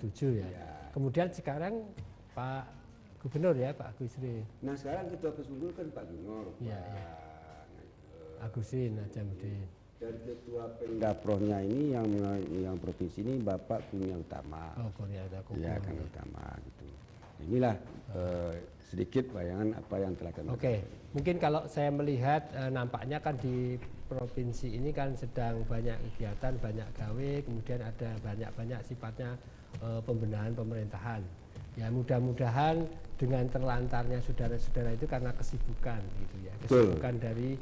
setuju ya. Kemudian sekarang Pak Gubernur ya, Pak Agustin. Nah sekarang ketua Pesbun kan Pak Gubernur. Iya, iya. Agustin Najamuddin. Dan ketua Pengdaprohnya ini yang provinsi ini Bapak Kurnia Utama. Oh, Kurnia Utama. Ya, Kurnia Utama gitu. Inilah sedikit bayangan apa yang telah kami. Oke, mungkin kalau saya melihat nampaknya kan di provinsi ini kan sedang banyak kegiatan, banyak gawe, kemudian ada banyak sifatnya pembenahan pemerintahan. Ya mudah-mudahan dengan terlantarnya saudara-saudara itu karena kesibukan gitu ya, kesibukan dari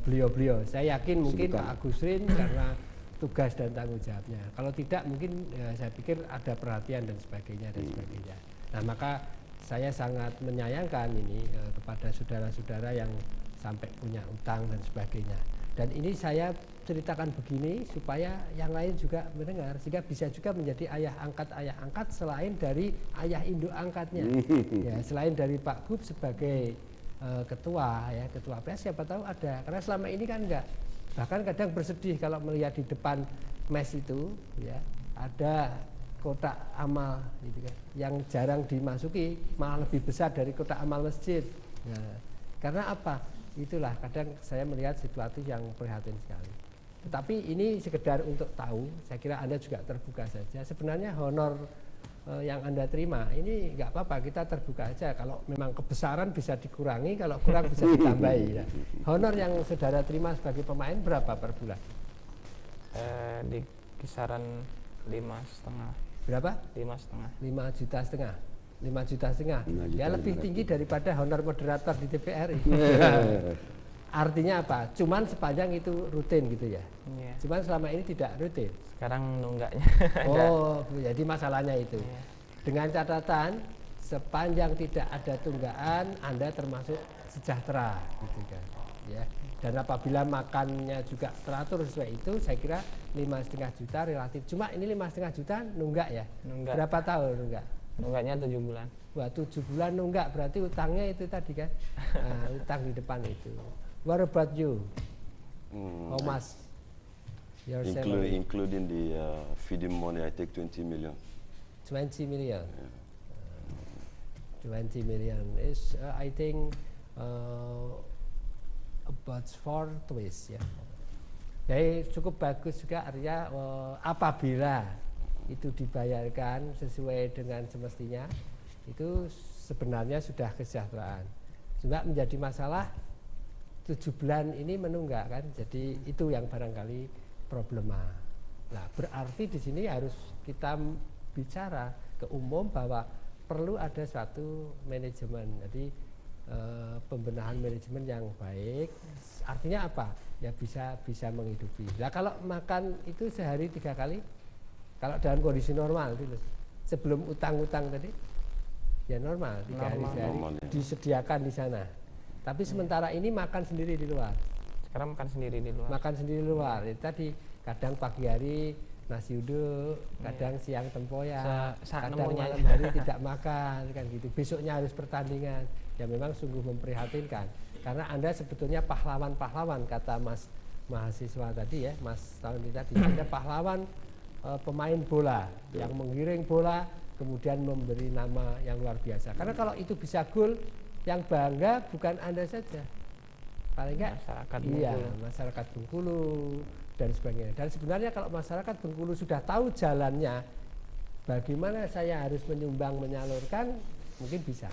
beliau-beliau. Saya yakin mungkin Pak Agustin karena tugas dan tanggung jawabnya. Kalau tidak mungkin saya pikir ada perhatian dan sebagainya dan sebagainya. Nah maka saya sangat menyayangkan ini kepada saudara-saudara yang sampai punya utang dan sebagainya. Dan ini saya ceritakan begini supaya yang lain juga mendengar sehingga bisa juga menjadi ayah angkat selain dari ayah induk angkatnya. Ya, selain dari Pak Gub sebagai ketua ya, ketua PS siapa tahu ada. Karena selama ini kan enggak. Bahkan kadang bersedih kalau melihat di depan mes itu ya ada kotak amal gitu kan, yang jarang dimasuki, malah lebih besar dari kotak amal masjid. Nah, karena apa? Itulah kadang saya melihat situasi yang prihatin sekali. Tetapi ini sekedar untuk tahu, saya kira Anda juga terbuka saja. Sebenarnya honor yang Anda terima ini nggak apa-apa, kita terbuka aja. Kalau memang kebesaran bisa dikurangi, kalau kurang bisa ditambahi. Nah, honor yang saudara terima sebagai pemain berapa per bulan? Di kisaran 5,5. Berapa? 5,5. 5,5 juta. 5,5 juta. Ya lebih tinggi daripada honor moderator di TVRI. Artinya apa? Cuman sepanjang itu rutin gitu ya. Yeah. Cuman selama ini tidak rutin. Sekarang nunggaknya. Oh, jadi masalahnya itu. Yeah. Dengan catatan sepanjang tidak ada tunggakan, Anda termasuk sejahtera, gitu kan. Ya. Dan apabila makannya juga teratur sesuai itu, saya kira 5,5 juta relatif. Cuma ini 5,5 juta nunggak ya. Nunggak. Berapa tahun nunggak? Nunggaknya 7 bulan. Wah, 7 bulan nunggak berarti utangnya itu tadi kan. Nah, utang di depan itu. What about you? How much? Your salary? Including the feeding money, I take 20 million. 20 million. 20 million is I think about 4 twice ya. Jadi cukup bagus juga artinya apabila itu dibayarkan sesuai dengan semestinya itu sebenarnya sudah kesejahteraan. Cuma menjadi masalah 7 bulan ini menunggak kan, jadi itu yang barangkali problema. Nah, berarti di sini harus kita bicara ke umum bahwa perlu ada suatu manajemen. Jadi pembenahan manajemen yang baik. Artinya apa? Ya bisa menghidupi. Nah, kalau makan itu sehari 3 kali, kalau dalam kondisi normal dulu, sebelum utang-utang tadi, ya normal 3 hari sehari ya. Disediakan di sana. Tapi sementara ini makan sendiri di luar. Sekarang makan sendiri di luar. Makan sendiri di luar. Tadi kadang pagi hari nasi uduk, kadang siang tempoyak, kadang malam hari tidak makan kan gitu. Besoknya harus pertandingan. Ya memang sungguh memprihatinkan. Karena Anda sebetulnya pahlawan-pahlawan kata Mas mahasiswa tadi ya, Mas Tauhidi tadi. Anda pahlawan pemain bola yang menggiring bola kemudian memberi nama yang luar biasa. Karena kalau itu bisa gol, yang bangga bukan Anda saja, paling enggak masyarakat Bengkulu. Masyarakat Bengkulu dan sebagainya. Dan sebenarnya kalau masyarakat Bengkulu sudah tahu jalannya, bagaimana saya harus menyumbang menyalurkan, mungkin bisa.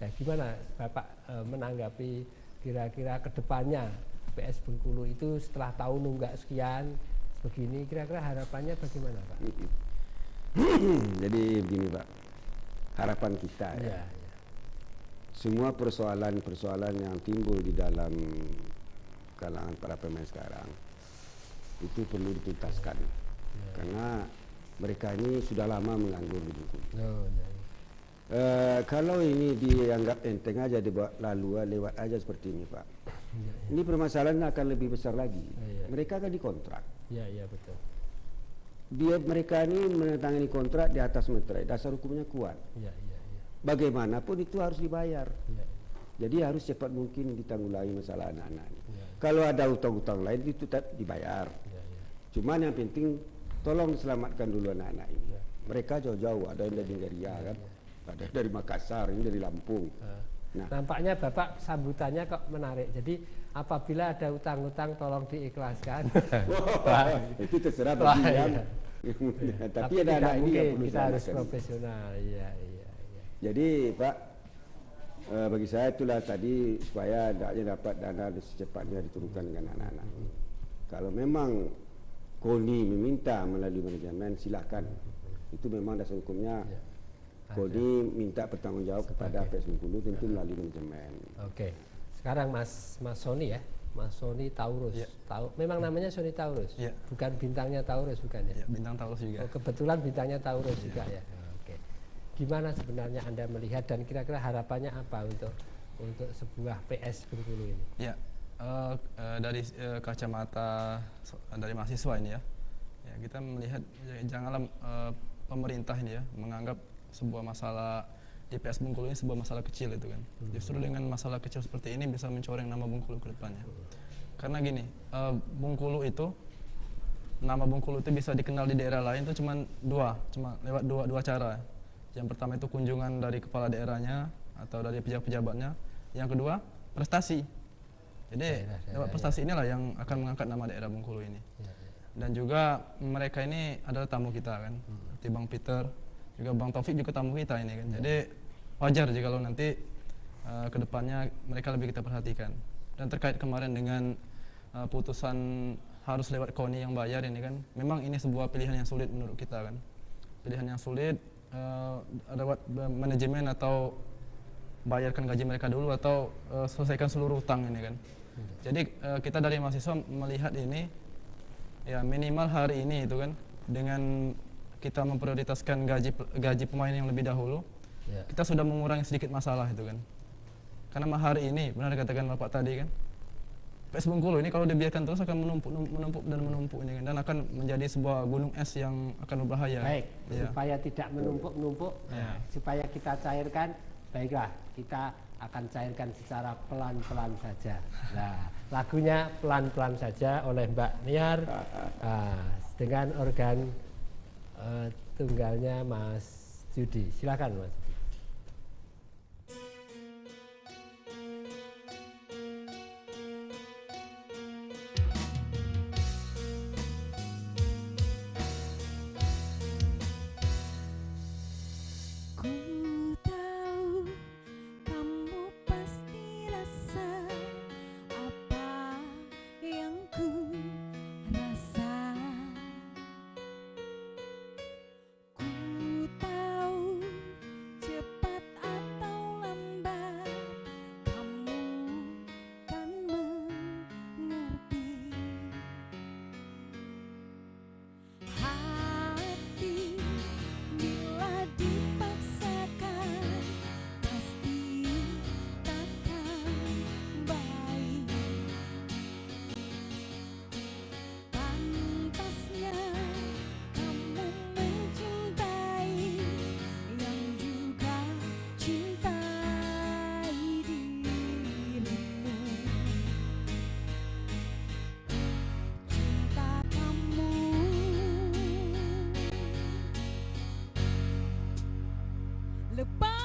Nah, gimana Bapak menanggapi kira-kira kedepannya PS Bengkulu itu setelah tahu nunggak sekian begini, kira-kira harapannya bagaimana Pak? Jadi begini Pak, harapan kita ya. Semua persoalan-persoalan yang timbul di dalam kalangan para pemain sekarang itu perlu dituntaskan karena mereka ini sudah lama menganggur di Bengkulu. Kalau ini dianggap enteng aja dibawa lalu lewat aja seperti ini Pak, ini permasalahannya akan lebih besar lagi. Mereka akan dikontrak. Iya betul. Mereka ini menandatangani kontrak di atas materai, dasar hukumnya kuat. Bagaimanapun itu harus dibayar. Jadi harus cepat mungkin ditanggulangi masalah anak-anak ini. Kalau ada utang-utang lain itu tetap dibayar. Cuman yang penting tolong selamatkan dulu anak-anak ini. Mereka jauh-jauh, ada yang dari Nigeria kan, ada yang dari Makassar, ini dari Lampung. Nah, Nampaknya Bapak sambutannya kok menarik. Jadi apabila ada utang-utang tolong diikhlaskan. wah, itu terserah bagi yang. Tapi ada tidak anak ini yang mungkin, perlu kita harus selamatkan. profesional. Iya. Jadi Pak, bagi saya itulah tadi supaya hendaknya dapat dana secepatnya diturunkan dengan anak-anak. Kalau memang KONI meminta melalui manajemen, silakan. Itu memang dasar hukumnya. KONI minta bertanggungjawab kepada PS Bengkulu tentu melalui manajemen. Oke. Sekarang Mas Sony ya. Mas Sony Taurus. Memang namanya Sony Taurus. Bukan bintangnya Taurus bukan ya? Bintang Taurus juga. Oh, kebetulan bintangnya Taurus juga ya. Oke. Gimana sebenarnya Anda melihat dan kira-kira harapannya apa untuk sebuah PS Bengkulu ini? Ya, dari kacamata dari mahasiswa ini ya, kita melihat janganlah pemerintah ini ya menganggap sebuah masalah di PS Bengkulu ini sebuah masalah kecil itu kan. Justru dengan masalah kecil seperti ini bisa mencoreng nama Bengkulu ke depannya. Karena gini, Bengkulu itu, nama Bengkulu itu bisa dikenal di daerah lain itu cuma lewat dua cara. Yang pertama itu kunjungan dari kepala daerahnya atau dari pejabat-pejabatnya. Yang kedua, prestasi. Jadi lewat prestasi inilah yang akan mengangkat nama daerah Bengkulu ini. Dan juga mereka ini adalah tamu kita kan, seperti Bang Peter, juga Bang Taufik juga tamu kita ini kan. Jadi wajar jika kalau nanti kedepannya mereka lebih kita perhatikan. Dan terkait kemarin dengan putusan harus lewat KONI yang bayar ini kan, memang ini sebuah pilihan yang sulit menurut kita kan. Pilihan yang sulit, lewat manajemen atau bayarkan gaji mereka dulu atau selesaikan seluruh utang ini kan. Jadi kita dari mahasiswa melihat ini ya minimal hari ini itu kan dengan kita memprioritaskan gaji pemain yang lebih dahulu, kita sudah mengurangi sedikit masalah itu kan. Karena hari ini benar dikatakan Bapak tadi kan, PS Bengkulu ini kalau dibiarkan terus akan menumpuk ini kan, dan akan menjadi sebuah gunung es yang akan berbahaya. Baik, supaya tidak menumpuk, supaya kita cairkan, baiklah kita akan cairkan secara pelan-pelan saja. Nah, lagunya pelan-pelan saja oleh Mbak Niar dengan organ tunggalnya Mas Judi. Silakan Mas. Lepas